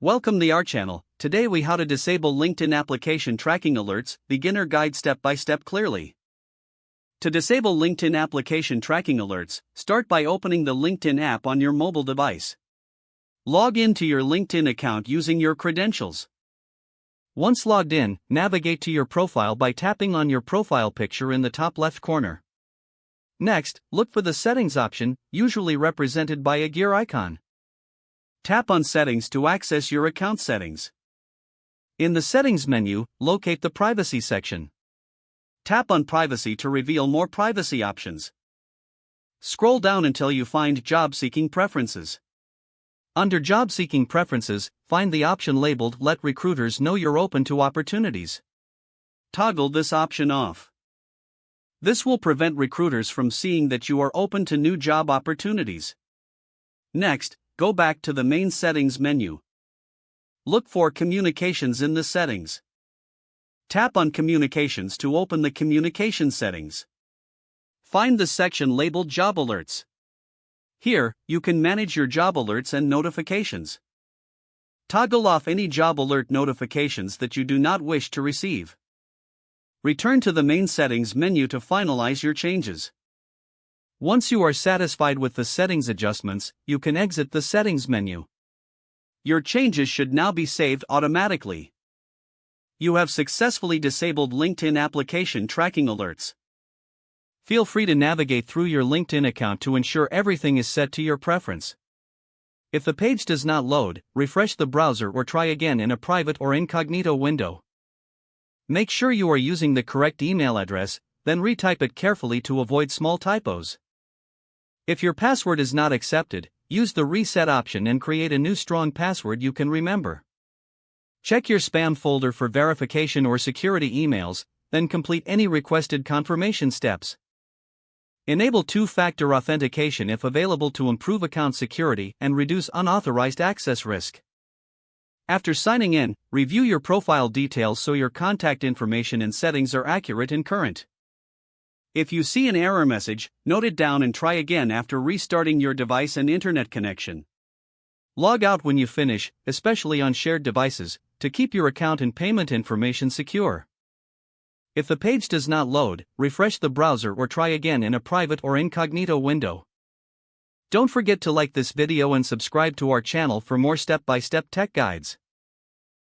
Welcome to our channel. Today we how to disable LinkedIn application tracking alerts, beginner guide step by step clearly. To disable LinkedIn application tracking alerts, start by opening the LinkedIn app on your mobile device. Log in to your LinkedIn account using your credentials. Once logged in, navigate to your profile by tapping on your profile picture in the top left corner. Next, look for the settings option, usually represented by a gear icon. Tap on Settings to access your account settings. In the Settings menu, locate the Privacy section. Tap on Privacy to reveal more privacy options. Scroll down until you find Job Seeking Preferences. Under Job Seeking Preferences, find the option labeled Let Recruiters Know You're Open to Opportunities. Toggle this option off. This will prevent recruiters from seeing that you are open to new job opportunities. Next, go back to the main Settings menu. Look for Communications in the settings. Tap on Communications to open the Communication settings. Find the section labeled Job Alerts. Here, you can manage your job alerts and notifications. Toggle off any job alert notifications that you do not wish to receive. Return to the main Settings menu to finalize your changes. Once you are satisfied with the settings adjustments, you can exit the Settings menu. Your changes should now be saved automatically. You have successfully disabled LinkedIn application tracking alerts. Feel free to navigate through your LinkedIn account to ensure everything is set to your preference. If the page does not load, refresh the browser or try again in a private or incognito window. Make sure you are using the correct email address, then retype it carefully to avoid small typos. If your password is not accepted, use the reset option and create a new strong password you can remember. Check your spam folder for verification or security emails, then complete any requested confirmation steps. Enable two-factor authentication if available to improve account security and reduce unauthorized access risk. After signing in, review your profile details so your contact information and settings are accurate and current. If you see an error message, note it down and try again after restarting your device and internet connection. Log out when you finish, especially on shared devices, to keep your account and payment information secure. If the page does not load, refresh the browser or try again in a private or incognito window. Don't forget to like this video and subscribe to our channel for more step-by-step tech guides.